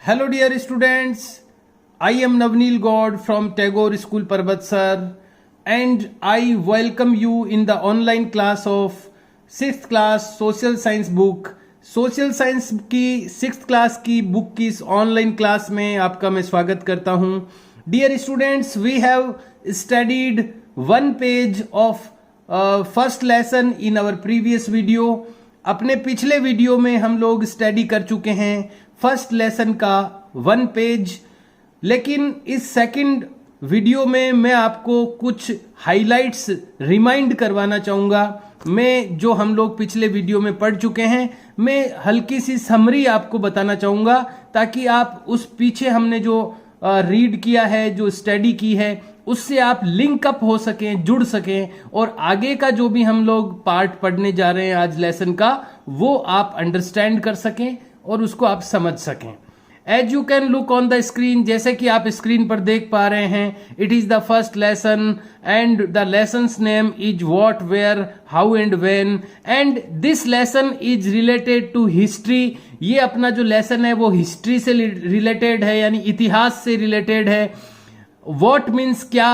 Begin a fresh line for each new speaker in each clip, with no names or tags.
Hello dear students, I am Navneel God from Tagore School Parbatsar and I welcome you in the online class of 6th class Social Science book. Social Science की 6th class की book की इस online class में आपका मैं स्वागत करता हूं. Dear students, we have studied one page of first lesson in our previous video. अपने पिछले वीडियो में हम लोग स्टडी कर चुके हैं फर्स्ट लेसन का 1 पेज, लेकिन इस सेकंड वीडियो में मैं आपको कुछ हाइलाइट्स रिमाइंड करवाना चाहूँगा. मैं जो हम लोग पिछले वीडियो में पढ़ चुके हैं, मैं हल्की सी समरी आपको बताना चाहूँगा ताकि आप उस पीछे हमने जो रीड किया है, जो स्टडी की है, उससे आप लिंक अप हो सकें, जुड़ सकें और आगे का जो भी हम लोग पार्ट पढ़ने जा रहे हैं आज लेसन का, वो आप अंडरस्टैंड कर सकें और उसको आप समझ सकें. As you can look on the screen, जैसे कि आप स्क्रीन पर देख पा रहे हैं, it is the first lesson and the lesson's name is what, where, how and when and this lesson is related to history. ये अपना जो लेसन है वो हिस्ट्री से रिलेटेड है, यानी इतिहास से रिलेटेड है. What means क्या,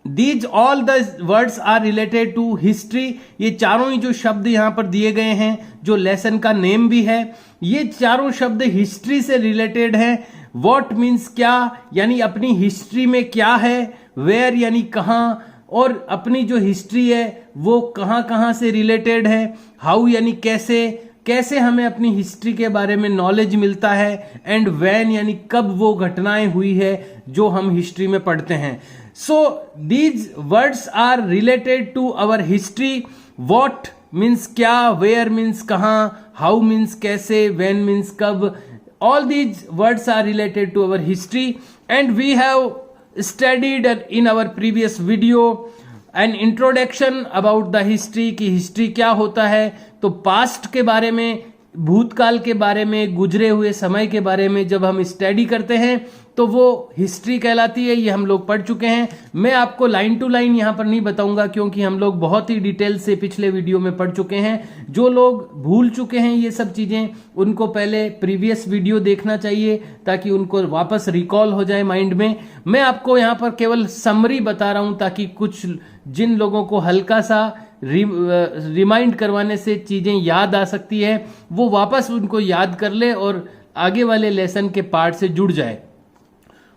these all the words are related to history. ये चारों ही जो शब्द यहाँ पर दिए गए हैं, जो लेसन का नेम भी है, ये चारों शब्द हिस्ट्री से रिलेटेड हैं. What means क्या, यानी अपनी हिस्ट्री में क्या है, where यानी कहाँ, और अपनी जो हिस्ट्री है वो कहाँ कहाँ से रिलेटेड है, how यानी कैसे, कैसे हमें अपनी हिस्ट्री के बारे में नॉलेज मिलता है, एंड व्हेन यानी कब वो घटनाएं हुई है जो हम हिस्ट्री में पढ़ते हैं. So these words are related to our history. What means क्या, वेयर मीन्स कहाँ, हाउ मीन्स कैसे, व्हेन मीन्स कब. All these words are related to our history and we have studied in our previous video an introduction about the history, की history क्या होता है. तो past के बारे में, भूतकाल के बारे में, गुजरे हुए समय के बारे में जब हम स्टडी करते हैं तो वो हिस्ट्री कहलाती है. ये हम लोग पढ़ चुके हैं. मैं आपको लाइन टू लाइन यहाँ पर नहीं बताऊंगा क्योंकि हम लोग बहुत ही डिटेल से पिछले वीडियो में पढ़ चुके हैं. जो लोग भूल चुके हैं ये सब चीजें, उनको पहले प्रीवियस वीडियो देखना चाहिए ताकि उनको वापस रिकॉल हो जाए माइंड में. मैं आपको यहाँ पर केवल समरी बता रहा हूं ताकि कुछ जिन लोगों को हल्का सा रिमाइंड करवाने से चीजें याद आ सकती है, वो वापस उनको याद कर ले और आगे वाले लेसन के पार्ट से जुड़ जाए.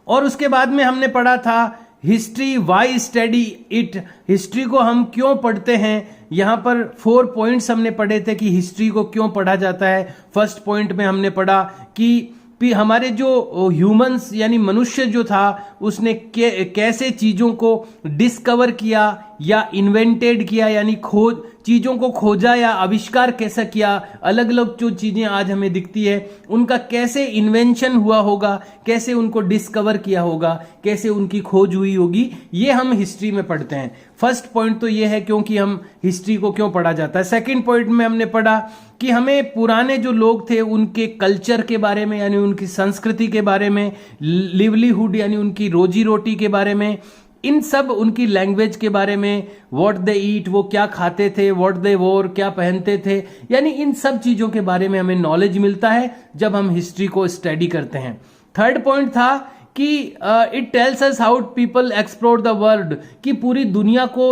और उसके बाद में हमने पढ़ा था history, why study it, history को हम क्यों पढ़ते हैं. यहां पर 4 पॉइंट्स हमने पढ़े थे कि हिस्ट्री को क्यों पढ़ा जाता है. फर्स्ट पॉइंट में हमने पढ़ा कि हमारे जो ह्यूमंस यानी मनुष्य जो था, उसने कैसे चीजों को डिस्कवर किया या इन्वेंटेड किया, यानी खोज, चीजों को खोजा या आविष्कार कैसा किया. अलग अलग जो चीजें आज हमें दिखती है उनका कैसे इन्वेंशन हुआ होगा, कैसे उनको डिस्कवर किया होगा, कैसे उनकी खोज हुई होगी, ये हम हिस्ट्री में पढ़ते हैं. फर्स्ट पॉइंट तो ये है क्योंकि हम हिस्ट्री को क्यों पढ़ा जाता है. सेकंड पॉइंट में हमने पढ़ा कि हमें पुराने जो लोग थे उनके कल्चर के बारे में, यानी उनकी संस्कृति के बारे में, लिवलीहुड यानी उनकी रोजी रोटी के बारे में, इन सब, उनकी लैंग्वेज के बारे में, व्हाट दे ईट, वो क्या खाते थे, व्हाट दे वोर, क्या पहनते थे, यानी इन सब चीजों के बारे में हमें नॉलेज मिलता है जब हम हिस्ट्री को स्टडी करते हैं. थर्ड पॉइंट था कि it tells us how people explore the world, कि पूरी दुनिया को,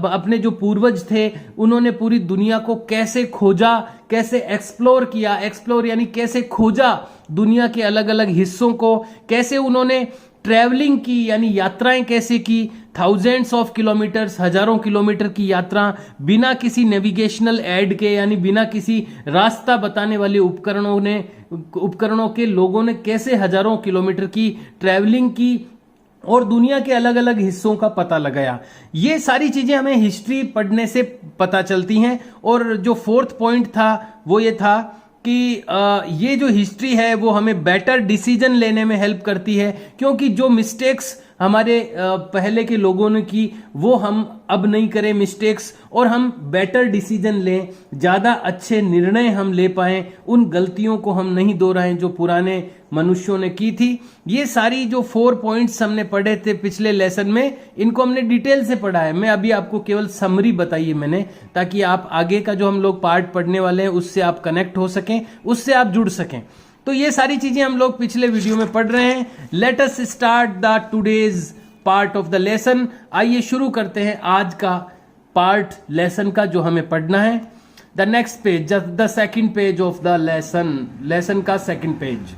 अपने जो पूर्वज थे उन्होंने पूरी दुनिया को कैसे खोजा, कैसे एक्सप्लोर किया. एक्सप्लोर यानी कैसे खोजा दुनिया के अलग अलग हिस्सों को, कैसे उन्होंने ट्रैवलिंग की, यानी यात्राएं कैसे की, थाउजेंड्स ऑफ किलोमीटर्स, हजारों किलोमीटर की यात्रा बिना किसी नेविगेशनल एड के, यानी बिना किसी रास्ता बताने वाले उपकरणों के लोगों ने कैसे हजारों किलोमीटर की ट्रैवलिंग की और दुनिया के अलग अलग हिस्सों का पता लगाया. ये सारी चीजें हमें हिस्ट्री पढ़ने से पता चलती हैं. और जो फोर्थ पॉइंट था वो ये था कि ये जो हिस्ट्री है वो हमें बेटर डिसीजन लेने में हेल्प करती है, क्योंकि जो मिस्टेक्स हमारे पहले के लोगों ने की वो हम अब नहीं करें मिस्टेक्स, और हम बेटर डिसीजन लें, ज्यादा अच्छे निर्णय हम ले पाएं, उन गलतियों को हम नहीं दोहराएं जो पुराने मनुष्यों ने की थी. ये सारी जो 4 पॉइंट्स हमने पढ़े थे पिछले लेसन में, इनको हमने डिटेल से पढ़ा है. मैं अभी आपको केवल समरी बताई है मैंने, ताकि आप आगे का जो हम लोग पार्ट पढ़ने वाले हैं उससे आप कनेक्ट हो सकें, उससे आप जुड़ सकें. तो ये सारी चीजें हम लोग पिछले वीडियो में पढ़ रहे हैं। Let us start the today's part of the lesson. आइए शुरू करते हैं आज का पार्ट लेसन का जो हमें पढ़ना है। The next page, the second page of the lesson का second page.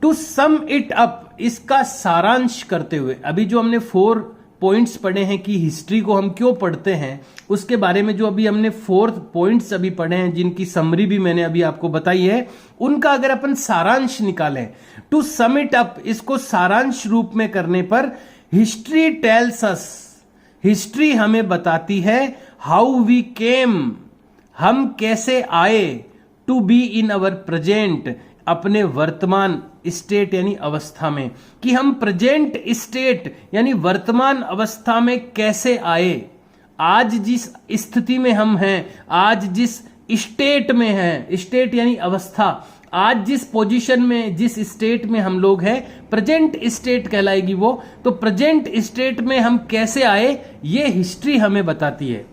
To sum it up, इसका सारांश करते हुए, अभी जो हमने 4 पॉइंट्स पढ़े हैं कि हिस्ट्री को हम क्यों पढ़ते हैं, उसके बारे में जो अभी हमने 4 पॉइंट्स अभी पढ़े हैं, जिनकी समरी भी मैंने अभी आपको बताई है, उनका अगर अपन सारांश निकालें, टू सम इट अप, इसको सारांश रूप में करने पर हिस्ट्री टेल्स अस, हिस्ट्री हमें बताती है हाउ वी केम, हम कैसे आए, to be in our present, अपने वर्तमान स्टेट यानी अवस्था में, कि हम प्रेजेंट स्टेट यानी वर्तमान अवस्था में कैसे आए, आज जिस स्थिति में हम हैं, आज जिस स्टेट में हैं, स्टेट यानी अवस्था, आज जिस पोजीशन में, जिस स्टेट में हम लोग हैं, प्रेजेंट स्टेट कहलाएगी वो। तो प्रेजेंट स्टेट में हम कैसे आए, ये हिस्ट्री हमें बताती है।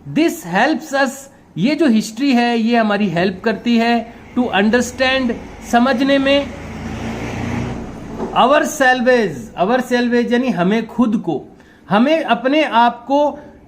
दिस हेल्प्स अस, ये जो हिस्ट्री है ये हमारी हेल्प करती है टू अंडरस्टैंड, समझने में, अवर सेल्वेज यानी हमें खुद को, हमें अपने आप को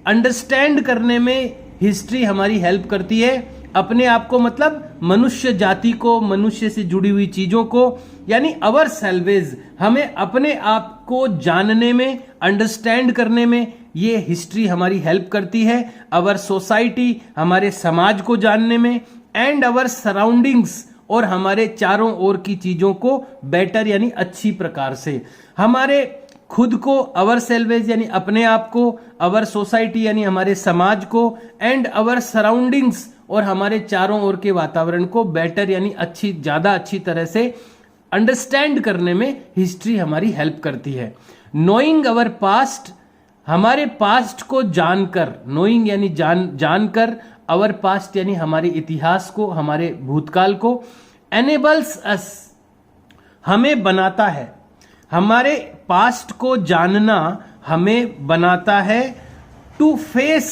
अंडरस्टैंड करने में हिस्ट्री हमारी हेल्प करती है। अपने आप को मतलब मनुष्य जाति को, मनुष्य से जुड़ी हुई चीजों को, यानी अवर सेल्वेज, हमें अपने आप को जानने में, अंडरस्टैंड करने में ये हिस्ट्री हमारी हेल्प करती है। अवर सोसाइटी, हमारे समाज को जानने में, एंड अवर सराउंडिंग्स, और हमारे चारों ओर की चीजों को बेटर यानी अच्छी प्रकार से, हमारे खुद को, अवर सेल्वेज यानी अपने आप को, अवर सोसाइटी यानी हमारे समाज को, एंड अवर सराउंडिंग्स, और हमारे चारों ओर के वातावरण को बेटर यानी अच्छी, ज्यादा अच्छी तरह से अंडरस्टैंड करने में हिस्ट्री हमारी हेल्प करती है। नोइंग अवर पास्ट, हमारे पास्ट को जानकर, नोइंग यानी जानकर, अवर पास्ट यानी हमारे इतिहास को, हमारे भूतकाल को, एनेबल्स अस, हमें बनाता है, हमारे पास्ट को जानना हमें बनाता है, टू फेस,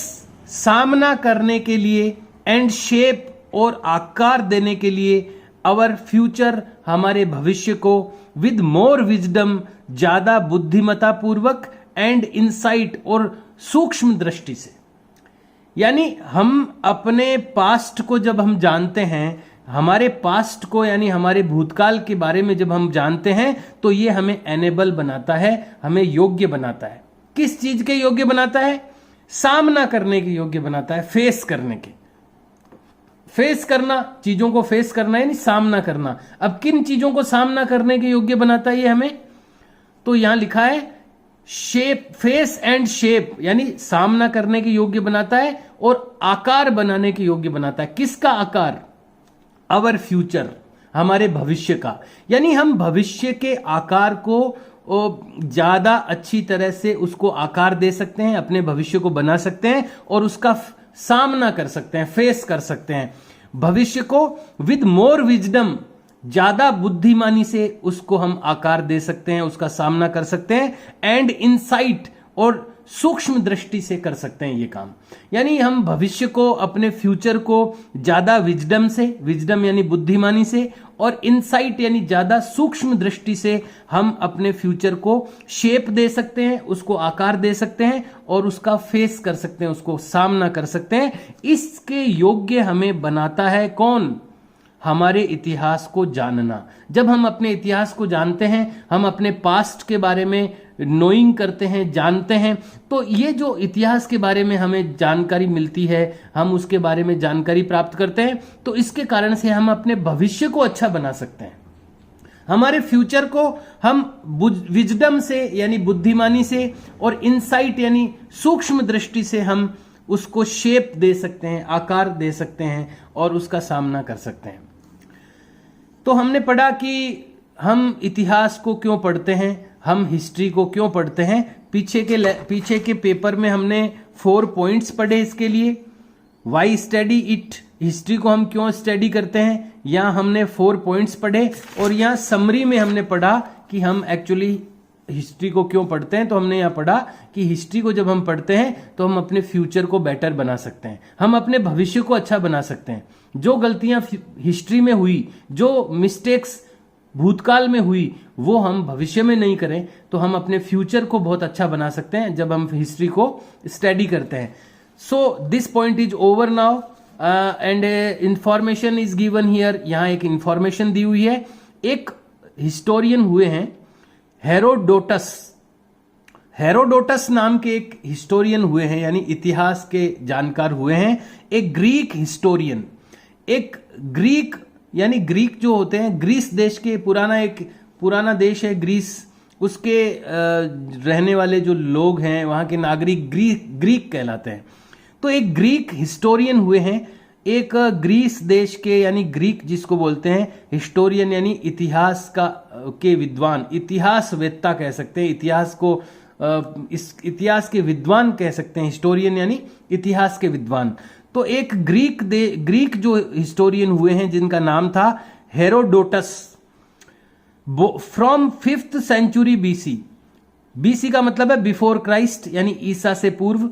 सामना करने के लिए, एंड शेप, और आकार देने के लिए, अवर फ्यूचर, हमारे भविष्य को, विद मोर विजडम, ज्यादा बुद्धिमता पूर्वक, एंड इनसाइट, और सूक्ष्म दृष्टि से। यानी हम अपने पास्ट को जब हम जानते हैं, हमारे पास्ट को यानी हमारे भूतकाल के बारे में जब हम जानते हैं, तो ये हमें एनेबल बनाता है, हमें योग्य बनाता है। किस चीज के योग्य बनाता है? सामना करने के योग्य बनाता है, फेस करने के। फेस करना, चीजों को फेस करना यानी सामना करना। अब किन चीजों को सामना करने के योग्य बनाता है ये हमें? तो यहां लिखा है शेप, फेस एंड शेप, यानी सामना करने के योग्य बनाता है और आकार बनाने के योग्य बनाता है। किसका आकार? अवर फ्यूचर, हमारे भविष्य का। यानी हम भविष्य के आकार को ज्यादा अच्छी तरह से उसको आकार दे सकते हैं, अपने भविष्य को बना सकते हैं और उसका सामना कर सकते हैं, फेस कर सकते हैं। भविष्य को विद मोर विजडम, ज्यादा बुद्धिमानी से उसको हम आकार दे सकते हैं, उसका सामना कर सकते हैं। एंड इनसाइट, और सूक्ष्म दृष्टि से कर सकते हैं ये काम। यानी हम भविष्य को, अपने फ्यूचर को ज्यादा विजडम से, विजडम यानी बुद्धिमानी से, और इनसाइट यानी ज्यादा सूक्ष्म दृष्टि से हम अपने फ्यूचर को शेप दे सकते हैं, उसको आकार दे सकते हैं और उसका फेस कर सकते हैं, उसको सामना कर सकते हैं। इसके योग्य हमें बनाता है कौन? हमारे इतिहास को जानना। जब हम अपने इतिहास को जानते हैं, हम अपने पास्ट के बारे में नोइंग करते हैं, जानते हैं, तो ये जो इतिहास के बारे में हमें जानकारी मिलती है, हम उसके बारे में जानकारी प्राप्त करते हैं, तो इसके कारण से हम अपने भविष्य को अच्छा बना सकते हैं। हमारे फ्यूचर को हम विजडम से यानी बुद्धिमानी से और इनसाइट यानी सूक्ष्म दृष्टि से हम उसको शेप दे सकते हैं, आकार दे सकते हैं और उसका सामना कर सकते हैं। तो हमने पढ़ा कि हम इतिहास को क्यों पढ़ते हैं, हम हिस्ट्री को क्यों पढ़ते हैं। पीछे के पेपर में हमने 4 पॉइंट्स पढ़े इसके लिए। वाई स्टडी इट, हिस्ट्री को हम क्यों स्टडी करते हैं, यहाँ हमने 4 पॉइंट्स पढ़े। और यहाँ समरी में हमने पढ़ा कि हम एक्चुअली हिस्ट्री को क्यों पढ़ते हैं, तो हमने यहाँ पढ़ा कि हिस्ट्री को जब हम पढ़ते हैं तो हम अपने फ्यूचर को बेटर बना सकते हैं, हम अपने भविष्य को अच्छा बना सकते हैं। जो गलतियां हिस्ट्री में हुई, जो मिस्टेक्स भूतकाल में हुई, वो हम भविष्य में नहीं करें तो हम अपने फ्यूचर को बहुत अच्छा बना सकते हैं जब हम हिस्ट्री को स्टडी करते हैं। So this point is over now and information is given here. यहाँ एक इंफॉर्मेशन दी हुई है। एक हिस्टोरियन हुए हैं हेरोडोटस। हेरोडोटस नाम के एक हिस्टोरियन हुए हैं, यानी इतिहास के जानकार हुए हैं। एक ग्रीक हिस्टोरियन, एक ग्रीक यानी ग्रीक जो होते हैं ग्रीस देश के, पुराना देश है ग्रीस, उसके रहने वाले जो लोग हैं वहां के नागरिक ग्रीक कहलाते हैं। तो एक ग्रीक हिस्टोरियन हुए हैं, एक ग्रीस देश के, यानी ग्रीक जिसको बोलते हैं हिस्टोरियन यानी इतिहास के विद्वान, इतिहासवेत्ता कह सकते हैं, इतिहास के विद्वान कह सकते हैं, हिस्टोरियन यानी इतिहास के विद्वान। तो एक ग्रीक जो हिस्टोरियन हुए हैं जिनका नाम था Herodotus, from 5th century BC. BC का मतलब है बिफोर क्राइस्ट, यानी ईसा से पूर्व।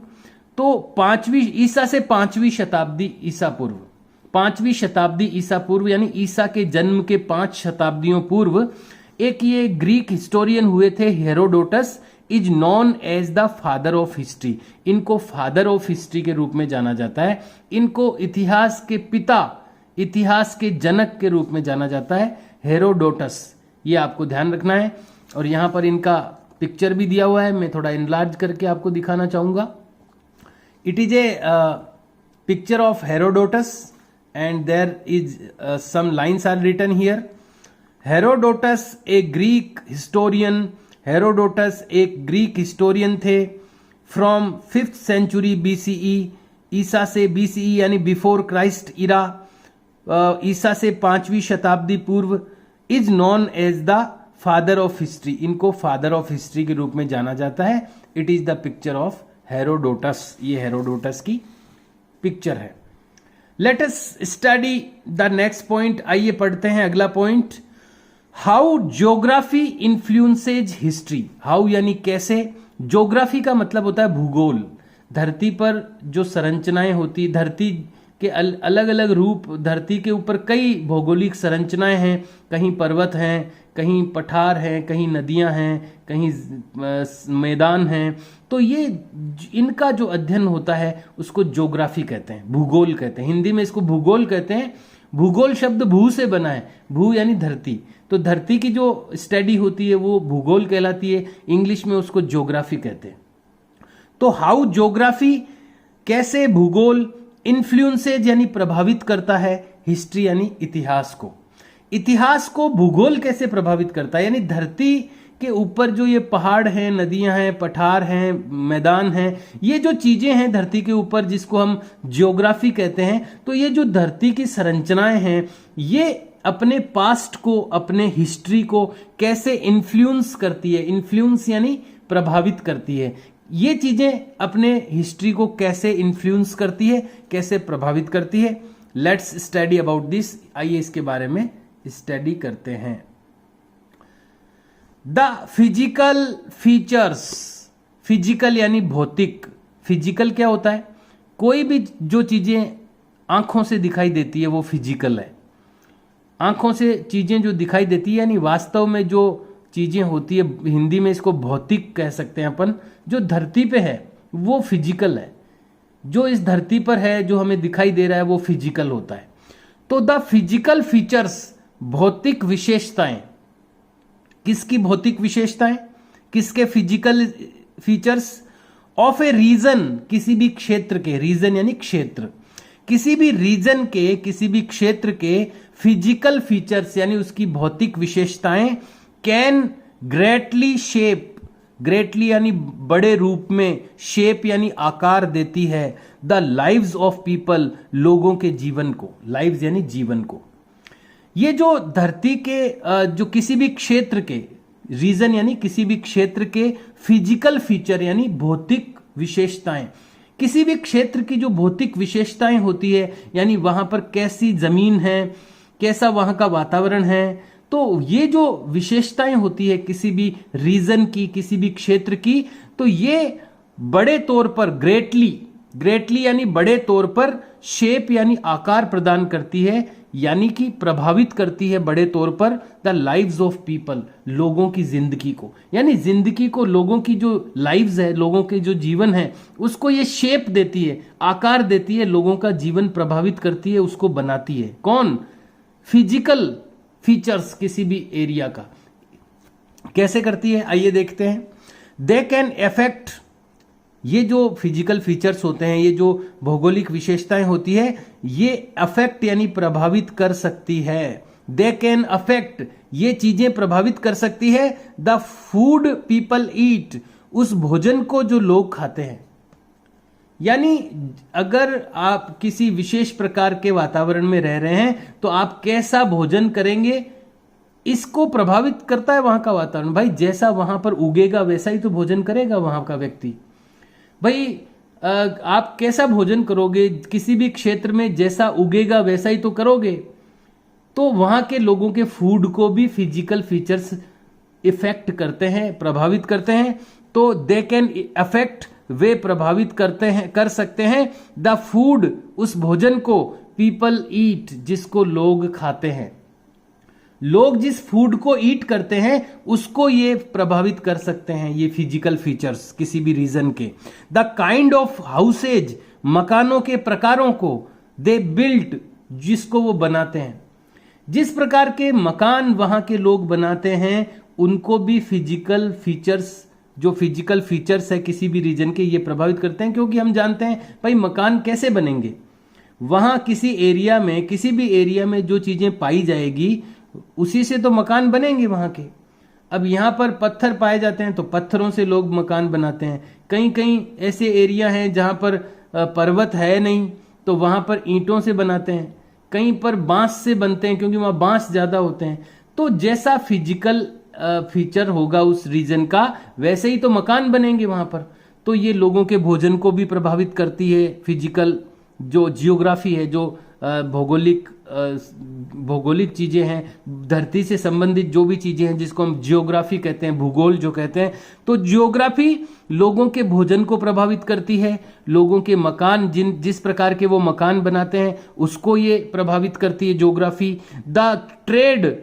तो ईसा से 5वीं शताब्दी ईसा पूर्व, 5वीं शताब्दी ईसा पूर्व यानी ईसा के जन्म के 5 शताब्दियों पूर्व एक ये ग्रीक हिस्टोरियन हुए थे Herodotus, is known as the father of history. इनको फादर ऑफ हिस्ट्री के रूप में जाना जाता है। इनको इतिहास के पिता, इतिहास के जनक के रूप में जाना जाता है, हेरोडोटस। ये आपको ध्यान रखना है। और यहां पर इनका पिक्चर भी दिया हुआ है, मैं थोड़ा इनलार्ज करके आपको दिखाना चाहूंगा। It is a picture of Herodotus and there is some lines are written here. Herodotus a Greek historian, Herodotus एक ग्रीक हिस्टोरियन थे फ्रॉम 5th सेंचुरी बीसीई, ईसा से बीसीई यानी बिफोर क्राइस्ट इरा, ईसा से 5वीं शताब्दी पूर्व, is known as the father of history. इनको फादर ऑफ हिस्ट्री के रूप में जाना जाता है। It is the picture of Herodotus. ये हेरोडोटस की पिक्चर है। Let us study the next point. आइए पढ़ते हैं अगला point. How geography influences history. How यानी कैसे, ज्योग्राफी का मतलब होता है भूगोल। धरती पर जो संरचनाएं होती, धरती के अलग अलग रूप, धरती के ऊपर कई भौगोलिक संरचनाएं हैं, कहीं पर्वत हैं, कहीं पठार हैं, कहीं नदियां हैं, कहीं मैदान हैं। तो ये इनका जो अध्ययन होता है उसको ज्योग्राफी कहते हैं, भूगोल कहते हैं। हिंदी में इसको भूगोल कहते हैं। भूगोल शब्द भू से बना है, भू यानी धरती। तो धरती की जो स्टडी होती है वो भूगोल कहलाती है, इंग्लिश में उसको ज्योग्राफी कहते हैं। तो हाउ ज्योग्राफी, कैसे भूगोल, इन्फ्लुएंसेज यानी प्रभावित करता है हिस्ट्री यानी इतिहास को। इतिहास को भूगोल कैसे प्रभावित करता है, यानी धरती के ऊपर जो ये पहाड़ हैं, नदियां हैं, पठार हैं, मैदान हैं, ये जो चीजें हैं धरती के ऊपर जिसको हम ज्योग्राफी कहते हैं। तो ये जो धरती की संरचनाएं हैं ये अपने पास्ट को, अपने हिस्ट्री को कैसे इन्फ्लुएंस करती है। इन्फ्लुएंस यानी प्रभावित करती है। ये चीजें अपने हिस्ट्री को कैसे इन्फ्लुएंस करती है, कैसे प्रभावित करती है। Let's study about this. आइए इसके बारे में स्टडी करते हैं। The physical features. फिजिकल यानी भौतिक। फिजिकल क्या होता है, कोई भी जो चीजें आंखों से दिखाई देती है वो फिजिकल है। आंखों से चीजें जो दिखाई देती है यानी वास्तव में जो चीजें होती है, हिंदी में इसको भौतिक कह सकते हैं अपन। जो धरती पे है वो फिजिकल है, जो इस धरती पर है जो हमें दिखाई दे रहा है वो फिजिकल होता है। तो द फिजिकल फीचर्स, भौतिक विशेषताएं। किसकी भौतिक विशेषताएं, किसके physical features of a region, किसी भी क्षेत्र के, रीजन यानी क्षेत्र, किसी भी रीजन के, किसी भी क्षेत्र के फिजिकल फीचर्स यानी उसकी भौतिक विशेषताएं कैन ग्रेटली शेप, ग्रेटली यानी बड़े रूप में, शेप यानी आकार देती है द लाइव्स ऑफ पीपल, लोगों के जीवन को, लाइव्स यानी जीवन को। ये जो धरती के जो किसी भी क्षेत्र के, रीजन यानी किसी भी क्षेत्र के फिजिकल फीचर यानी भौतिक विशेषताएं, किसी भी क्षेत्र की जो भौतिक विशेषताएं होती है यानी वहां पर कैसी जमीन है, कैसा वहां का वातावरण है, तो ये जो विशेषताएं होती है किसी भी रीजन की, किसी भी क्षेत्र की, तो ये बड़े तौर पर ग्रेटली यानी बड़े तौर पर शेप यानी आकार प्रदान करती है, यानी कि प्रभावित करती है बड़े तौर पर द लाइव्स ऑफ पीपल, लोगों की जिंदगी को, यानी जिंदगी को, लोगों की जो लाइव्स है, लोगों के जो जीवन है, उसको ये शेप देती है, आकार देती है, लोगों का जीवन प्रभावित करती है, उसको बनाती है। कौन? फिजिकल फीचर्स किसी भी एरिया का कैसे करती है, आइए देखते हैं। दे कैन एफेक्ट, ये जो फिजिकल फीचर्स होते हैं, ये जो भौगोलिक विशेषताएं होती है, ये अफेक्ट यानी प्रभावित कर सकती है। दे कैन अफेक्ट, ये चीजें प्रभावित कर सकती है द फूड पीपल ईट, उस भोजन को जो लोग खाते हैं। यानी अगर आप किसी विशेष प्रकार के वातावरण में रह रहे हैं तो आप कैसा भोजन करेंगे, इसको प्रभावित करता है वहां का वातावरण। भाई जैसा वहां पर उगेगा वैसा ही तो भोजन करेगा वहां का व्यक्ति। भाई आप कैसा भोजन करोगे, किसी भी क्षेत्र में जैसा उगेगा वैसा ही तो करोगे। तो वहां के लोगों के फूड को भी फिजिकल फीचर्स इफेक्ट करते हैं, प्रभावित करते हैं। तो दे कैन अफेक्ट, वे प्रभावित करते हैं, कर सकते हैं द फूड, उस भोजन को, पीपल ईट, जिसको लोग खाते हैं। लोग जिस फूड को ईट करते हैं उसको ये प्रभावित कर सकते हैं, ये फिजिकल फीचर्स किसी भी रीजन के। द काइंड ऑफ हाउसेज, मकानों के प्रकारों को, दे बिल्ट, जिसको वो बनाते हैं। जिस प्रकार के मकान वहां के लोग बनाते हैं उनको भी फिजिकल फीचर्स, जो फिजिकल फीचर्स है किसी भी रीजन के, ये प्रभावित करते हैं। क्योंकि हम जानते हैं भाई मकान कैसे बनेंगे, वहां किसी एरिया में, किसी भी एरिया में जो चीजें पाई जाएगी उसी से तो मकान बनेंगे वहां के। अब यहां पर पत्थर पाए जाते हैं तो पत्थरों से लोग मकान बनाते हैं। कहीं कहीं ऐसे एरिया हैं जहां पर पर्वत है नहीं तो वहां पर ईंटों से बनाते हैं, कहीं पर बांस से बनते हैं क्योंकि वहां बांस ज्यादा होते हैं। तो जैसा फिजिकल फीचर होगा उस रीजन का वैसे ही तो मकान बनेंगे वहां पर। तो ये लोगों के भोजन को भी प्रभावित करती है। फिजिकल जो जियोग्राफी है, जो भौगोलिक चीजें हैं, धरती से संबंधित जो भी चीजें हैं जिसको हम जियोग्राफी कहते हैं, भूगोल जो कहते हैं, तो जियोग्राफी लोगों के भोजन को प्रभावित करती है। लोगों के मकान, जिस प्रकार के वो मकान बनाते हैं उसको ये प्रभावित करती है जियोग्राफी। द ट्रेड,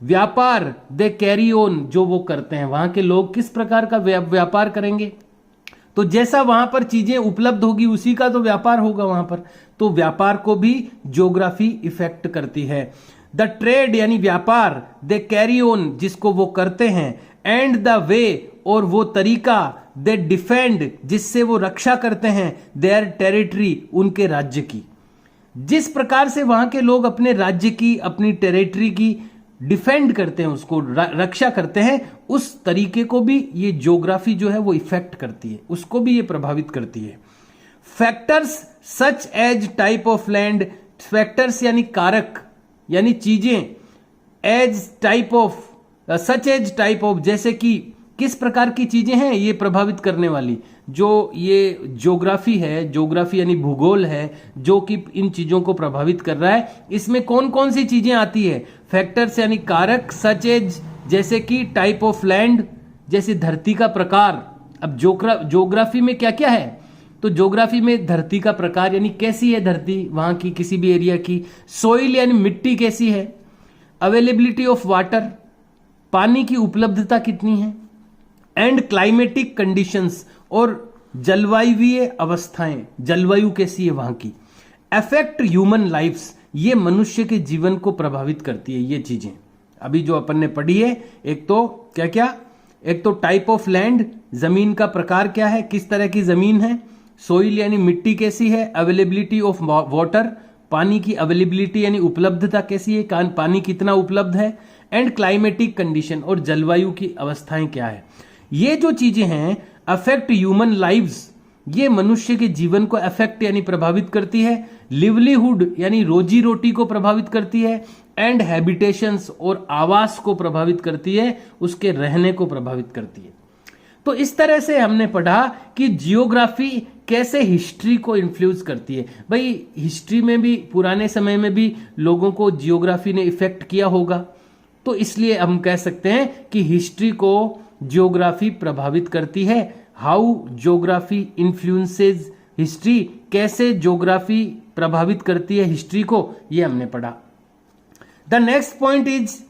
व्यापार, दे कैरी ऑन, जो वो करते हैं, वहां के लोग किस प्रकार का व्यापार करेंगे, तो जैसा वहां पर चीजें उपलब्ध होगी उसी का तो व्यापार होगा वहां पर। तो व्यापार को भी ज्योग्राफी इफेक्ट करती है। द ट्रेड यानी व्यापार, दे कैरी ऑन, जिसको वो करते हैं, एंड द वे, और वो तरीका, दे डिफेंड, जिससे वो रक्षा करते हैं, देयर टेरिटरी, उनके राज्य की। जिस प्रकार से वहां के लोग अपने राज्य की, अपनी टेरिटरी की डिफेंड करते हैं, उसको रक्षा करते हैं, उस तरीके को भी ये ज्योग्राफी जो है वो इफेक्ट करती है, उसको भी ये प्रभावित करती है। Factors such as type of land, factors यानी कारक, यानी चीजें, as type of, such as type of, जैसे कि किस प्रकार की चीजें हैं ये प्रभावित करने वाली। जो ये ज्योग्राफी है, ज्योग्राफी यानी भूगोल है, जो कि इन चीजों को प्रभावित कर रहा है, इसमें कौन कौन सी चीजें आती है। फैक्टर्स यानी कारक, सच एज जैसे कि, टाइप ऑफ लैंड जैसे धरती का प्रकार। अब ज्योग्राफी में क्या क्या है, तो ज्योग्राफी में धरती का प्रकार यानी कैसी है धरती वहां की, किसी भी एरिया की। सोइल यानी मिट्टी कैसी है। अवेलेबिलिटी ऑफ वाटर, पानी की उपलब्धता कितनी है। एंड क्लाइमेटिक कंडीशंस, और जलवायुवीय अवस्थाएं, जलवायु कैसी है वहां की। अफेक्ट ह्यूमन लाइफ्स, ये मनुष्य के जीवन को प्रभावित करती है ये चीजें। अभी जो अपन ने पढ़ी है, एक तो क्या क्या, एक तो टाइप ऑफ लैंड, जमीन का प्रकार क्या है, किस तरह की जमीन है। सोइल यानी मिट्टी कैसी है। अवेलेबिलिटी ऑफ वाटर, पानी की अवेलेबिलिटी यानी उपलब्धता कैसी है, पानी कितना उपलब्ध है। एंड क्लाइमेटिक कंडीशन, और जलवायु की अवस्थाएं क्या है। ये जो चीजें हैं अफेक्ट ह्यूमन लाइव्स, ये मनुष्य के जीवन को अफेक्ट यानी प्रभावित करती है। लिवलीहुड यानी रोजी रोटी को प्रभावित करती है। एंड हैबिटेशंस, और आवास को प्रभावित करती है, उसके रहने को प्रभावित करती है। तो इस तरह से हमने पढ़ा कि जियोग्राफी कैसे हिस्ट्री को इन्फ्लुएंस करती है। भाई हिस्ट्री में भी, पुराने समय में भी लोगों को जियोग्राफी ने इफेक्ट किया होगा। तो इसलिए हम कह सकते हैं कि हिस्ट्री को ज्योग्राफी प्रभावित करती है। हाउ ज्योग्राफी इन्फ्लुएंसेस हिस्ट्री, कैसे ज्योग्राफी प्रभावित करती है हिस्ट्री को, ये हमने पढ़ा। The next point is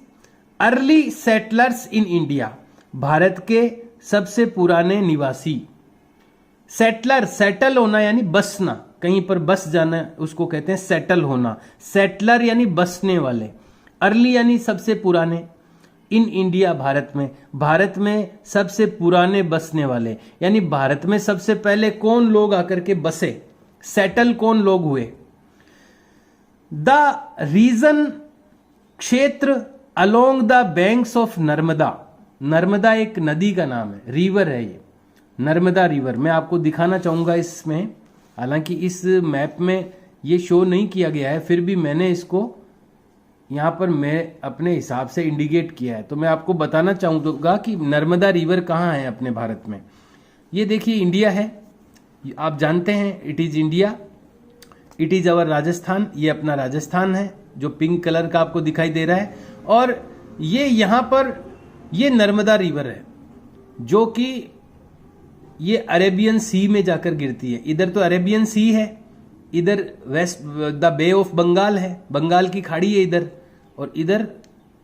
early settlers in India, Bharat के सबसे पुराने निवासी। सेटलर, सेटल होना यानी बसना, कहीं पर बस जाना, उसको कहते हैं सेटल होना। सेटलर यानी बसने वाले, अर्ली यानी सबसे पुराने, इन इंडिया भारत में सबसे पुराने बसने वाले, यानी भारत में सबसे पहले कौन लोग आकर के बसे, सेटल कौन लोग हुए। द रीजन, क्षेत्र along the banks of Narmada, Narmada एक नदी का नाम है, रिवर है ये, नर्मदा रिवर। मैं आपको दिखाना चाहूंगा इसमें, हालांकि इस मैप में ये शो नहीं किया गया है, फिर भी मैंने इसको यहाँ पर मैं अपने हिसाब से इंडिकेट किया है, तो मैं आपको बताना चाहूँगा कि नर्मदा रिवर कहाँ है अपने भारत में। ये देखिए इंडिया है, आप जानते हैं it is India, it is our Rajasthan, ये अपना राजस्थान है जो पिंक कलर का आपको दिखाई दे रहा है। और ये यहाँ पर ये नर्मदा रिवर है जो कि ये अरेबियन सी में जाकर गिरती है। इधर तो अरेबियन सी है, इधर west the Bay of Bengal है, बंगाल की खाड़ी है इधर, और इधर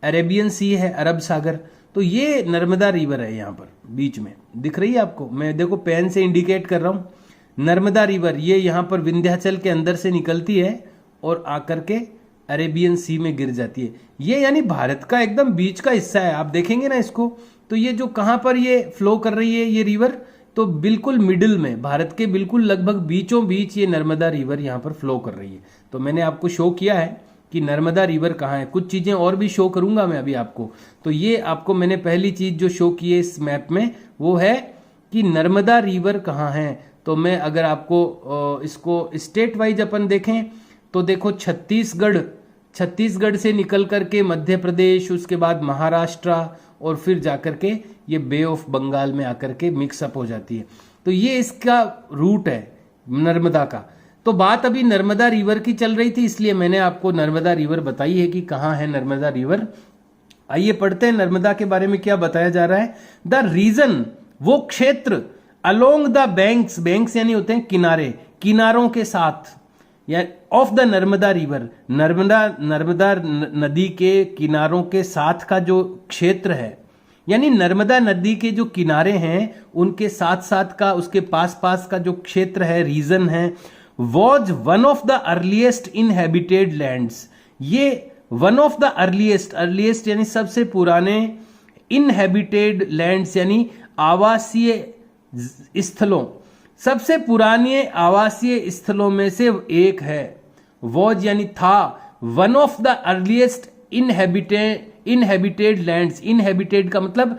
अरेबियन सी है, अरब सागर। तो ये नर्मदा रिवर है, यहाँ पर बीच में दिख रही है आपको, मैं देखो पेन से इंडिकेट कर रहा हूँ। नर्मदा रिवर ये यहाँ पर विंध्याचल के अंदर से निकलती है और आकर के अरेबियन सी में गिर जाती है। ये यानी भारत का एकदम बीच का हिस्सा है, आप देखेंगे ना इसको, तो ये जो कहाँ पर ये फ्लो कर रही है ये रिवर, तो बिल्कुल मिडिल में, भारत के बिल्कुल लगभग बीचों बीच ये नर्मदा रिवर यहाँ पर फ्लो कर रही है। तो मैंने आपको शो किया है कि नर्मदा रिवर कहाँ है, कुछ चीजें और भी शो करूंगा मैं अभी आपको। तो ये आपको मैंने पहली चीज जो शो की है इस मैप में वो है कि नर्मदा रिवर कहाँ है। तो मैं अगर आपको इसको स्टेट वाइज अपन देखें तो देखो छत्तीसगढ़ से निकल करके मध्य प्रदेश, उसके बाद महाराष्ट्र, और फिर जाकर के ये बे ऑफ बंगाल में आकर के मिक्सअप हो जाती है। तो ये इसका रूट है नर्मदा का। तो बात अभी नर्मदा रिवर की चल रही थी, इसलिए मैंने आपको नर्मदा रिवर बताई है कि कहाँ है नर्मदा रिवर। आइए पढ़ते हैं नर्मदा के बारे में क्या बताया जा रहा है। द रीजन, वो क्षेत्र, अलोंग द बैंक्स, बैंक्स यानी होते हैं किनारे, किनारों के साथ, या of the Narmada river, Narmada नदी के किनारों के साथ का जो क्षेत्र है, यानी नर्मदा नदी के जो किनारे हैं उनके साथ साथ का, उसके पास पास का जो क्षेत्र है, रीजन है, was one of the earliest inhabited lands. ये वन ऑफ द अर्लीस्ट यानी सबसे पुराने, इनहेबिटेड लैंड्स यानी आवासीय स्थलों, सबसे पुराने आवासीय स्थलों में से एक है। वॉज यानी था, one of the earliest inhabited lands, inhabited का मतलब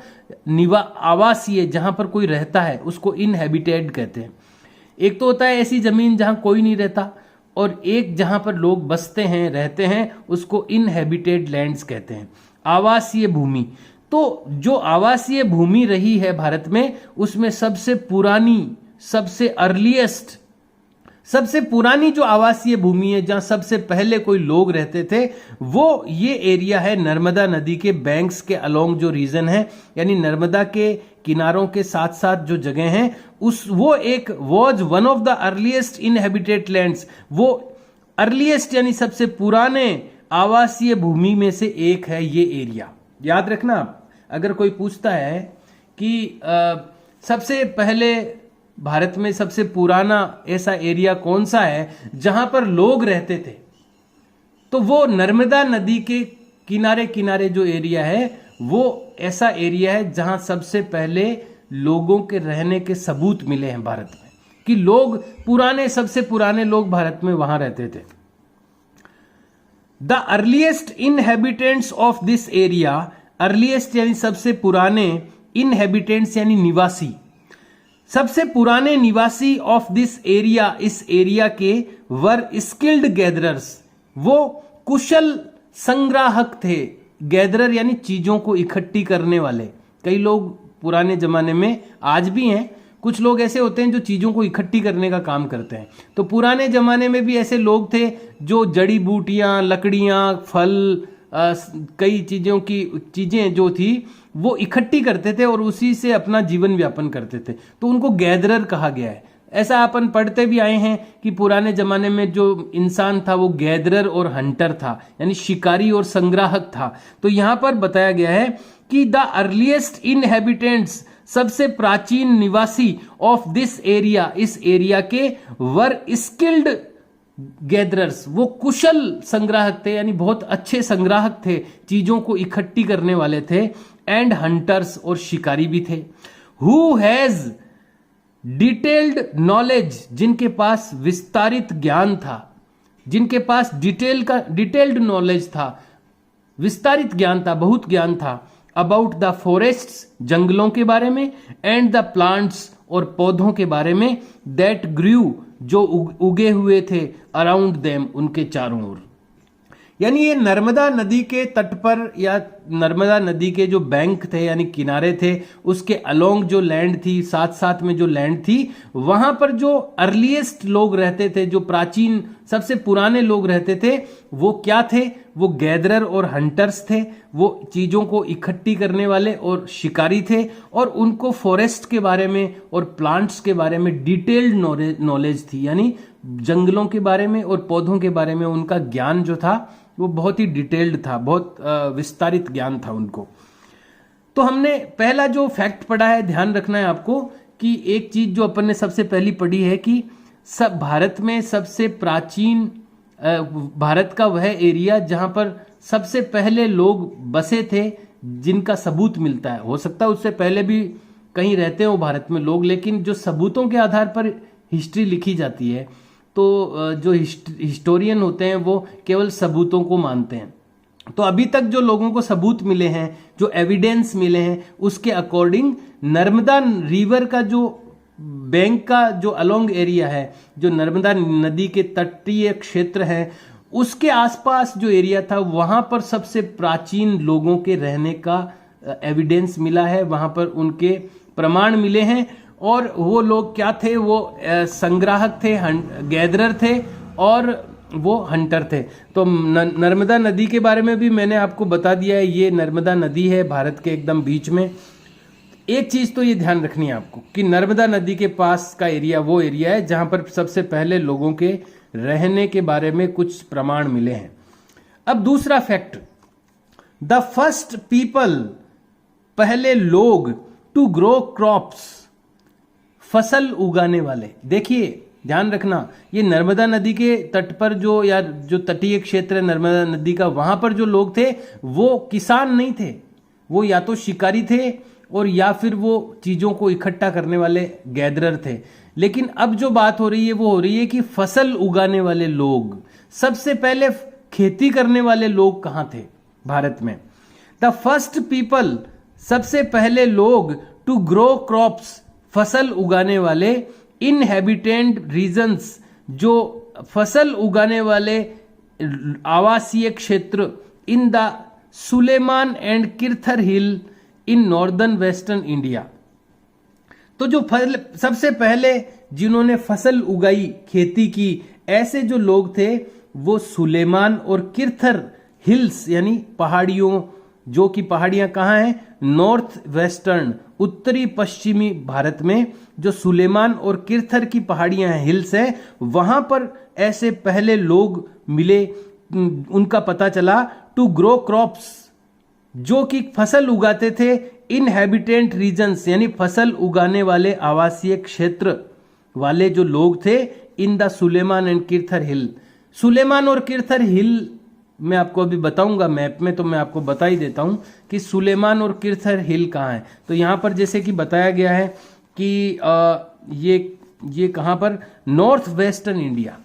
आवासीय, जहां पर कोई रहता है उसको इनहेबिटेड कहते हैं। एक तो होता है ऐसी जमीन जहां कोई नहीं रहता, और एक जहां पर लोग बसते हैं, रहते हैं, उसको इनहेबिटेड लैंड्स कहते हैं, आवासीय भूमि। तो जो आवासीय भूमि रही है भारत में, उसमें सबसे पुरानी, सबसे अर्लीस्ट, सबसे पुरानी जो आवासीय भूमि है, जहां सबसे पहले कोई लोग रहते थे, वो ये एरिया है नर्मदा नदी के बैंक्स के अलोंग जो रीजन है, यानी नर्मदा के किनारों के साथ साथ जो जगह हैं, वो एक was one of the earliest inhabited lands, वो अर्लीस्ट यानी सबसे पुराने आवासीय भूमि में से एक है ये एरिया। याद रखना, अगर कोई पूछता है कि सबसे पहले भारत में सबसे पुराना ऐसा एरिया कौन सा है जहां पर लोग रहते थे, तो वो नर्मदा नदी के किनारे किनारे जो एरिया है वो ऐसा एरिया है जहां सबसे पहले लोगों के रहने के सबूत मिले हैं भारत में, कि लोग पुराने, सबसे पुराने लोग भारत में वहां रहते थे। The earliest inhabitants of this area, earliest यानी सबसे पुराने, इनहेबिटेंट्स यानी निवासी, सबसे पुराने निवासी ऑफ दिस एरिया, इस एरिया के, वर स्किल्ड गैदरर्स, वो कुशल संग्राहक थे। गैदरर यानी चीजों को इकट्ठी करने वाले। कई लोग पुराने जमाने में, आज भी हैं कुछ लोग ऐसे होते हैं जो चीजों को इकट्ठी करने का काम करते हैं। तो पुराने जमाने में भी ऐसे लोग थे जो जड़ी बूटियां, लकड़ियां, फल कई चीजें जो थी वो इकट्ठी करते थे और उसी से अपना जीवन व्यापन करते थे, तो उनको गैदरर कहा गया है। ऐसा अपन पढ़ते भी आए हैं कि पुराने जमाने में जो इंसान था वो गैदरर और हंटर था, यानी शिकारी और संग्राहक था। तो यहां पर बताया गया है कि द अर्लीस्ट इनहेबिटेंट्स, सबसे प्राचीन निवासी ऑफ दिस एरिया, इस एरिया के, वर स्किल्ड गैदरर्स, वो कुशल संग्राहक थे, यानी बहुत अच्छे संग्राहक थे, चीजों को इकट्ठी करने वाले थे, एंड हंटर्स, और शिकारी भी थे। हु हैज डिटेल्ड नॉलेज, जिनके पास विस्तारित ज्ञान था, जिनके पास डिटेल्ड नॉलेज था, विस्तारित ज्ञान था, बहुत ज्ञान था, अबाउट द फॉरेस्ट्स, जंगलों के बारे में, एंड द प्लांट्स, और पौधों के बारे में, दैट ग्रू, जो उगे हुए थे, अराउंड देम, उनके चारों ओर। यानी ये नर्मदा नदी के तट पर या नर्मदा नदी के जो बैंक थे यानी किनारे थे, उसके अलोंग जो लैंड थी, साथ साथ में जो लैंड थी, वहां पर जो अर्लीस्ट लोग रहते थे, जो प्राचीन सबसे पुराने लोग रहते थे, वो क्या थे? वो गैदरर और हंटर्स थे। वो चीजों को इकट्ठी करने वाले और शिकारी थे, और उनको फॉरेस्ट के बारे में और प्लांट्स के बारे में डिटेल्ड नॉलेज थी, यानी जंगलों के बारे में और पौधों के बारे में उनका ज्ञान जो था वो बहुत ही डिटेल्ड था, बहुत विस्तारित ज्ञान था उनको। तो हमने पहला जो फैक्ट पढ़ा है, ध्यान रखना है आपको कि एक चीज जो अपन ने सबसे पहली पढ़ी है कि सब भारत में सबसे प्राचीन भारत का वह एरिया जहां पर सबसे पहले लोग बसे थे, जिनका सबूत मिलता है। हो सकता है उससे पहले भी कहीं रहते हो भारत में लोग, लेकिन जो सबूतों के आधार पर हिस्ट्री लिखी जाती है, तो जो हिस्टोरियन होते हैं वो केवल सबूतों को मानते हैं। तो अभी तक जो लोगों को सबूत मिले हैं, जो एविडेंस मिले हैं, उसके अकॉर्डिंग नर्मदा रिवर का जो बैंक का जो अलोंग एरिया है, जो नर्मदा नदी के तटीय क्षेत्र है, उसके आसपास जो एरिया था, वहां पर सबसे प्राचीन लोगों के रहने का एविडेंस मिला है, वहां पर उनके प्रमाण मिले हैं। और वो लोग क्या थे? वो संग्राहक थे, गैदरर थे, और वो हंटर थे। तो नर्मदा नदी के बारे में भी मैंने आपको बता दिया है, ये नर्मदा नदी है भारत के एकदम बीच में। एक चीज तो ये ध्यान रखनी है आपको कि नर्मदा नदी के पास का एरिया वो एरिया है जहां पर सबसे पहले लोगों के रहने के बारे में कुछ प्रमाण मिले हैं। अब दूसरा फैक्ट, द फर्स्ट पीपल, पहले लोग, टू ग्रो क्रॉप्स, फसल उगाने वाले। देखिए ध्यान रखना, ये नर्मदा नदी के तट पर जो तटीय क्षेत्र है नर्मदा नदी का, वहां पर जो लोग थे वो किसान नहीं थे, वो या तो शिकारी थे और या फिर वो चीजों को इकट्ठा करने वाले गैदरर थे। लेकिन अब जो बात हो रही है वो हो रही है कि फसल उगाने वाले लोग, सबसे पहले खेती करने वाले लोग कहां थे भारत में? द फर्स्ट पीपल, सबसे पहले लोग, टू ग्रो क्रॉप्स, फसल उगाने वाले, इनहेबिटेंट रीजन्स, जो फसल उगाने वाले आवासीय क्षेत्र, in the Sulaiman and Kirthar hill in northern western India. तो जो सबसे पहले जिन्होंने फसल उगाई, खेती की, ऐसे जो लोग थे वो सुलेमान और किर्थर हिल्स, यानी पहाड़ियों, जो कि पहाड़ियां कहाँ हैं? नॉर्थ वेस्टर्न, उत्तरी पश्चिमी भारत में जो सुलेमान और किर्थर की पहाड़ियां हैं, हिल्स हैं, वहां पर ऐसे पहले लोग मिले, उनका पता चला। टू ग्रो क्रॉप्स, जो कि फसल उगाते थे, इनहेबिटेंट रीजन्स, यानी फसल उगाने वाले आवासीय क्षेत्र वाले जो लोग थे, इन द सुलेमान एंड किर्थर हिल। सुलेमान और किर्थर हिल मैं आपको अभी बताऊंगा मैप में, तो मैं आपको बता ही देता हूं कि सुलेमान और किर्थर हिल कहाँ है। तो यहां पर जैसे कि बताया गया है कि ये कहां पर? North western India.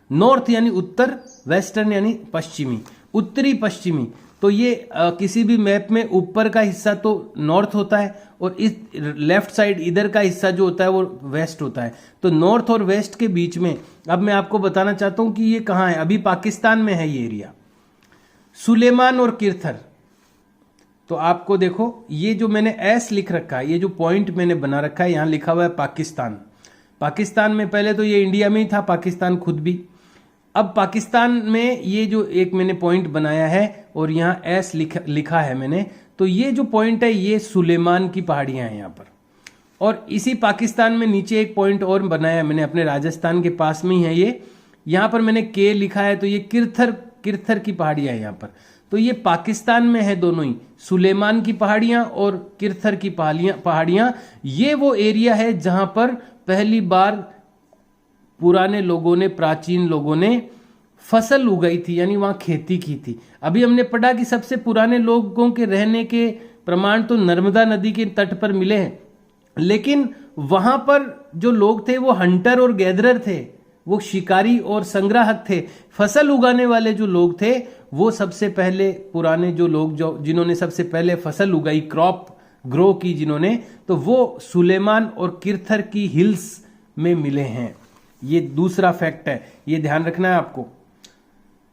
नॉर्थ यानी उत्तर, वेस्टर्न यानी पश्चिमी, उत्तरी पश्चिमी। तो ये किसी भी मैप में ऊपर का हिस्सा तो नॉर्थ होता है और इस लेफ्ट साइड इधर का हिस्सा जो होता है वो वेस्ट होता है। तो नॉर्थ और वेस्ट के बीच में अब मैं आपको बताना चाहता हूं कि ये कहां है। अभी पाकिस्तान में है ये एरिया, सुलेमान और किर्थर। तो आपको देखो, ये जो मैंने एस लिख रखा है, ये जो पॉइंट मैंने बना रखा है, यहां लिखा हुआ है पाकिस्तान। पाकिस्तान में पहले तो ये इंडिया में ही था, पाकिस्तान खुद भी। अब पाकिस्तान में ये जो एक मैंने पॉइंट बनाया है और यहाँ एस लिखा है मैंने, तो ये जो पॉइंट है ये सुलेमान की पहाड़ियां हैं यहाँ पर। और इसी पाकिस्तान में नीचे एक पॉइंट और बनाया मैंने, अपने राजस्थान के पास में ही है ये, यहाँ पर मैंने के लिखा है, तो ये किरथर की पहाड़ियां हैं यहाँ पर। तो ये पाकिस्तान में है दोनों ही, सुलेमान की पहाड़ियां और किरथर की पहाड़ियां। ये वो एरिया है जहां पर पहली बार पुराने लोगों ने, प्राचीन लोगों ने फसल उगाई थी, यानी वहां खेती की थी। अभी हमने पढ़ा कि सबसे पुराने लोगों के रहने के प्रमाण तो नर्मदा नदी के तट पर मिले हैं, लेकिन वहां पर जो लोग थे वो हंटर और गैदरर थे, वो शिकारी और संग्राहक थे। फसल उगाने वाले जो लोग थे वो सबसे पहले पुराने जो लोग जिन्होंने सबसे पहले फसल उगाई, क्रॉप ग्रो की जिन्होंने, तो वो सुलेमान और किरथर की हिल्स में मिले हैं। ये दूसरा फैक्ट है, ये ध्यान रखना है आपको।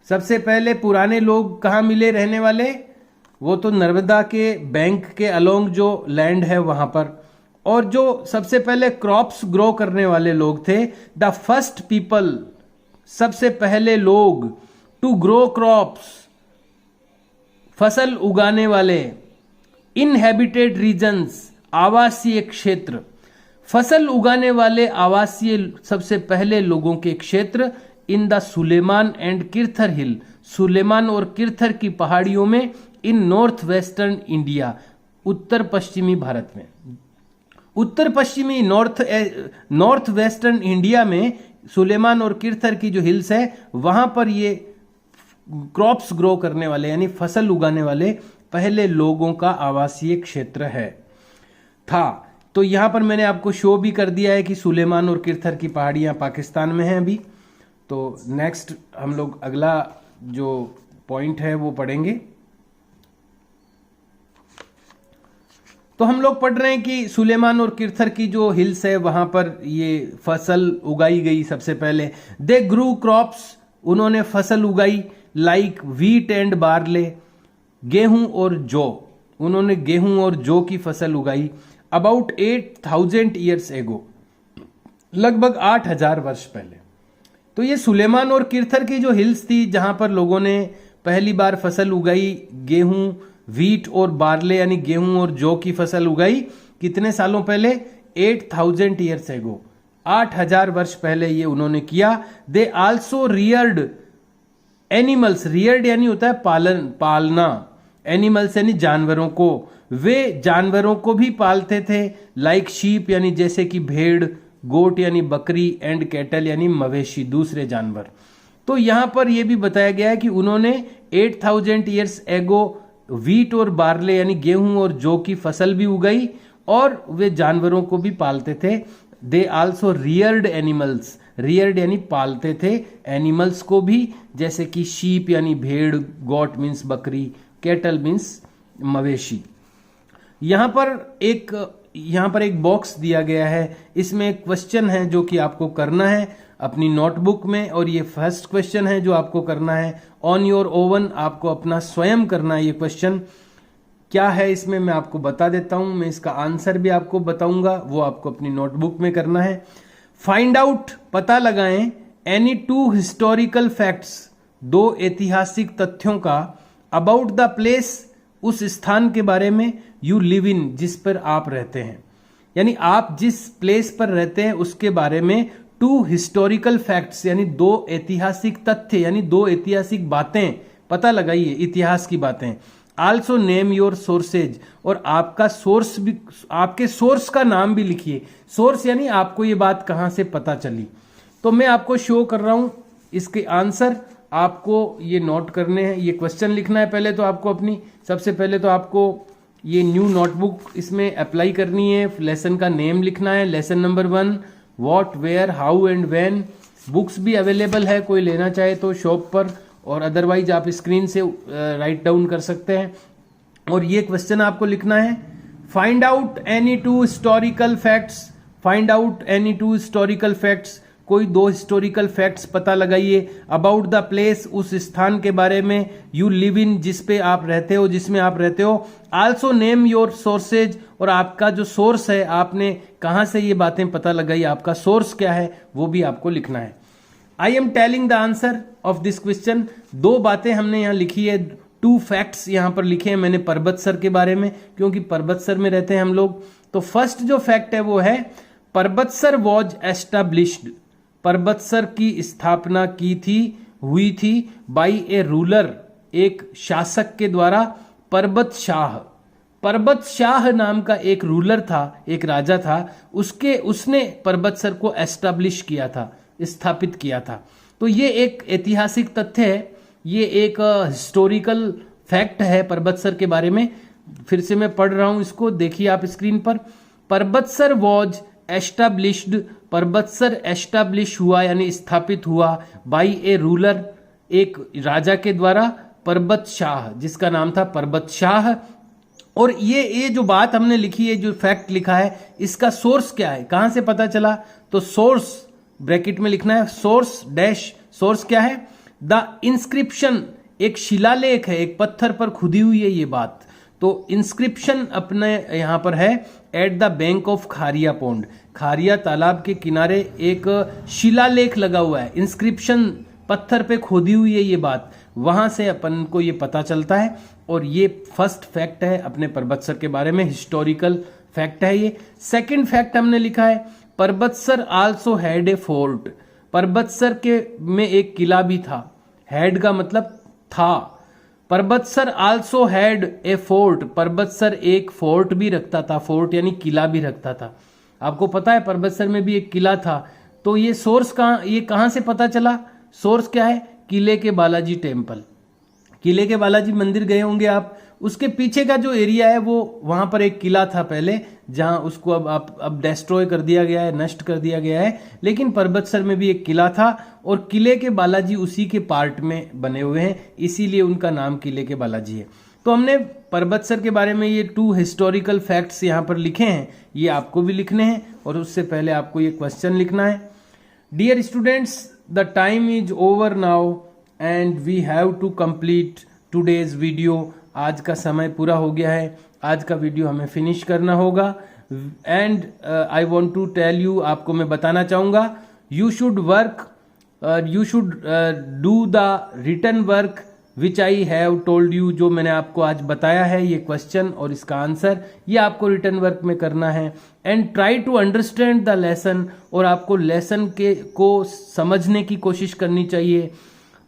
सबसे पहले पुराने लोग कहाँ मिले रहने वाले, वो तो नर्मदा के बैंक के अलोंग जो लैंड है वहां पर। और जो सबसे पहले क्रॉप्स ग्रो करने वाले लोग थे, द फर्स्ट पीपल, सबसे पहले लोग टू ग्रो क्रॉप्स, फसल उगाने वाले, इनहैबिटेड रीजन्स, आवासीय क्षेत्र, फसल उगाने वाले आवासीय सबसे पहले लोगों के क्षेत्र in the Sulaiman and Kirthar hill, Sulaiman और किरथर की पहाड़ियों में, इन नॉर्थ वेस्टर्न इंडिया, उत्तर पश्चिमी भारत में। उत्तर पश्चिमी नॉर्थ वेस्टर्न इंडिया में सुलेमान और किरथर की जो हिल्स है वहां पर ये क्रॉप्स ग्रो करने वाले यानी फसल उगाने वाले पहले लोगों का आवासीय क्षेत्र है था। तो यहां पर मैंने आपको शो भी कर दिया है कि सुलेमान और किरथर की पहाड़ियां पाकिस्तान में हैं अभी। तो नेक्स्ट हम लोग अगला जो पॉइंट है वो पढ़ेंगे। तो हम लोग पढ़ रहे हैं कि सुलेमान और किरथर की जो हिल्स है वहां पर ये फसल उगाई गई। सबसे पहले दे ग्रू क्रॉप्स, उन्होंने फसल उगाई, लाइक व्हीट एंड बार्ले, गेहूं और जौ, उन्होंने गेहूं और जौ की फसल उगाई। अबाउट 8,000 ईयर्स एगो, लगभग 8,000 वर्ष पहले। तो ये सुलेमान और किरथर की जो हिल्स थी जहां पर लोगों ने पहली बार फसल उगाई, गेहूं, व्हीट और बार्ले यानी गेहूं और जौ की फसल उगाई, कितने सालों पहले? 8,000 ईयर्स एगो, 8,000 वर्ष पहले ये उन्होंने किया। They also Rudyard animals, Rudyard यानी होता है पालना, एनिमल्स यानी जानवरों को, वे जानवरों को भी पालते थे, लाइक शीप यानी जैसे कि भेड़, गोट यानी बकरी, एंड कैटल यानी मवेशी, दूसरे जानवर। तो यहां पर यह भी बताया गया है कि उन्होंने 8,000 ईयर्स एगो व्हीट और बार्ले यानी गेहूं और जौ की फसल भी उगाई और वे जानवरों को भी पालते थे। They also Rudyard animals, Rudyard यानी पालते थे एनिमल्स को भी, जैसे कि शीप यानी भेड़, गॉट मीन्स बकरी, कैटल मीन्स मवेशी। यहां पर एक बॉक्स दिया गया है, इसमें एक क्वेश्चन है जो कि आपको करना है अपनी नोटबुक में, और ये फर्स्ट क्वेश्चन है जो आपको करना है ऑन योर ओवन, आपको अपना स्वयं करना है। ये क्वेश्चन क्या है इसमें मैं आपको बता देता हूं, मैं इसका आंसर भी आपको बताऊंगा, वो आपको अपनी नोटबुक में करना है। फाइंड आउट, पता लगाएं, एनी 2 हिस्टोरिकल फैक्ट्स, 2 ऐतिहासिक तथ्यों का, अबाउट द प्लेस, उस स्थान के बारे में, यू लिव इन, जिस पर आप रहते हैं, यानी आप जिस प्लेस पर रहते हैं उसके बारे में 2 हिस्टोरिकल फैक्ट्स यानी 2 ऐतिहासिक तथ्य यानी 2 ऐतिहासिक बातें पता लगाइए, इतिहास की बातें। आल्सो नेम योर सोर्सेज, और आपका सोर्स भी, आपके सोर्स का नाम भी लिखिए। सोर्स यानी आपको ये बात कहां से पता चली। तो मैं आपको शो कर रहा हूं इसके आंसर, आपको ये नोट करने हैं, ये क्वेश्चन लिखना है पहले तो आपको अपनी, सबसे पहले तो आपको ये न्यू नोटबुक इसमें अप्लाई करनी है, लेसन का नेम लिखना है, lesson number 1, what, where, how and when. Books भी अवेलेबल है, कोई लेना चाहे तो शॉप पर, और अदरवाइज आप स्क्रीन से राइट डाउन कर सकते हैं। और ये क्वेश्चन आपको लिखना है, find out any 2 historical facts, find out any 2 historical facts, कोई 2 हिस्टोरिकल फैक्ट्स पता लगाइए, अबाउट द प्लेस, उस स्थान के बारे में, यू लिव इन, जिस पे आप रहते हो, जिसमें आप रहते हो। आल्सो नेम योर सोर्सेज, और आपका जो सोर्स है, आपने कहां से ये बातें पता लगाई, आपका सोर्स क्या है वो भी आपको लिखना है। I am telling the answer, of this question. दो बातें हमने यहाँ लिखी है, 2 फैक्ट्स यहाँ पर लिखे हैं मैंने पर्वतसर के बारे में, क्योंकि पर्वतसर में रहते हैं हम लोग। तो फर्स्ट जो फैक्ट है वो है पर्वतसर वॉज एस्टैब्लिश्ड, पर्वतसर की स्थापना हुई थी बाई ए रूलर, एक शासक के द्वारा, पर्वत शाह नाम का एक रूलर था, एक राजा था, उसने पर्वतसर को एस्टैब्लिश किया था, स्थापित किया था। तो ये एक ऐतिहासिक तथ्य है, ये एक हिस्टोरिकल फैक्ट है पर्वतसर के बारे में। फिर से मैं पढ़ रहा हूं इसको, देखिए आप स्क्रीन पर। Parbatsar was established, Parbatsar establish हुआ यानी स्थापित हुआ, बाई ए रूलर, एक राजा के द्वारा, पर्वत शाह, जिसका नाम था पर्वत शाह। और ये जो बात हमने लिखी है, जो फैक्ट लिखा है, इसका सोर्स क्या है, कहां से पता चला? तो सोर्स ब्रैकेट में लिखना है, सोर्स डैश, सोर्स क्या है? द इंस्क्रिप्शन, एक शिलालेख है, एक पत्थर पर खुदी हुई है ये बात। तो इंस्क्रिप्शन अपने यहां पर है, at the bank of Khariya pond, Khariya तालाब के किनारे एक शिलालेख लगा हुआ है, इंस्क्रिप्शन पत्थर पे खोदी हुई है ये बात, वहां से अपन को ये पता चलता है। और ये फर्स्ट फैक्ट है अपने पर्वतसर के बारे में, हिस्टोरिकल फैक्ट है ये। सेकंड फैक्ट हमने लिखा है Parbatsar also had a fort, Parbatsar के में एक किला भी था, हैड का मतलब था। Parbatsar also had a fort, Parbatsar एक फोर्ट भी रखता था, फोर्ट यानी किला भी रखता था। आपको पता है पर्वतसर में भी एक किला था। तो ये सोर्स कहां से पता चला? सोर्स क्या है? किले के बालाजी टेम्पल, किले के बालाजी मंदिर गए होंगे आप, उसके पीछे का जो एरिया है वो, वहां पर एक किला था पहले, जहां उसको अब डिस्ट्रॉय कर दिया गया है, नष्ट कर दिया गया है। लेकिन पर्वतसर में भी एक किला था और किले के बालाजी उसी के पार्ट में बने हुए हैं, इसीलिए उनका नाम किले के बालाजी है। तो हमने पर्वतसर के बारे में ये 2 हिस्टोरिकल फैक्ट्स यहाँ पर लिखे हैं, ये आपको भी लिखने हैं। और उससे पहले आपको ये क्वेश्चन लिखना है। Dear students, the time is over now and we have to complete today's video. आज का समय पूरा हो गया है, आज का वीडियो हमें फिनिश करना होगा। And I want to tell you, आपको मैं बताना चाहूँगा, you should do the written work which I have told you, जो मैंने आपको आज बताया है, ये क्वेश्चन और इसका आंसर, ये आपको रिटन वर्क में करना है। And try to understand the lesson, और आपको लेसन को समझने की कोशिश करनी चाहिए।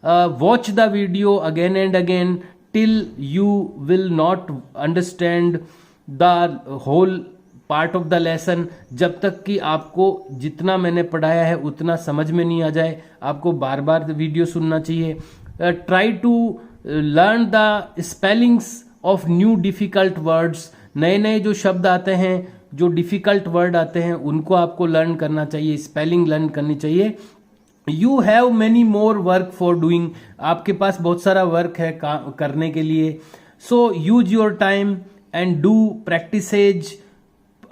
Watch the video again and again till you will not understand the whole part of the lesson, जब तक कि आपको जितना मैंने पढ़ाया है उतना समझ में नहीं आ जाए। आपको बार बार वीडियो सुनना चाहिए। Try to learn the spellings of new difficult words, नए नए जो शब्द आते हैं, जो डिफिकल्ट वर्ड आते हैं, उनको आपको लर्न करना चाहिए, स्पेलिंग लर्न करनी चाहिए। You have many more work for doing, आपके पास बहुत सारा वर्क है करने के लिए। So use your time and do practices,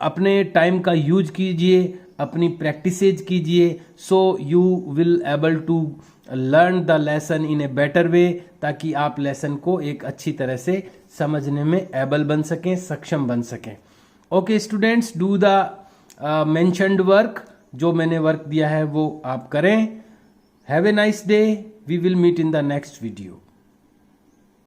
अपने टाइम का यूज कीजिए, अपनी प्रैक्टिसेज कीजिए। So you will able to learn the lesson in a better way, ताकि आप लेसन को एक अच्छी तरह से समझने में एबल बन सकें, सक्षम बन सकें। Okay students, do the mentioned work, जो मैंने वर्क दिया है वो आप करें। Have a nice day, we will meet in the next video.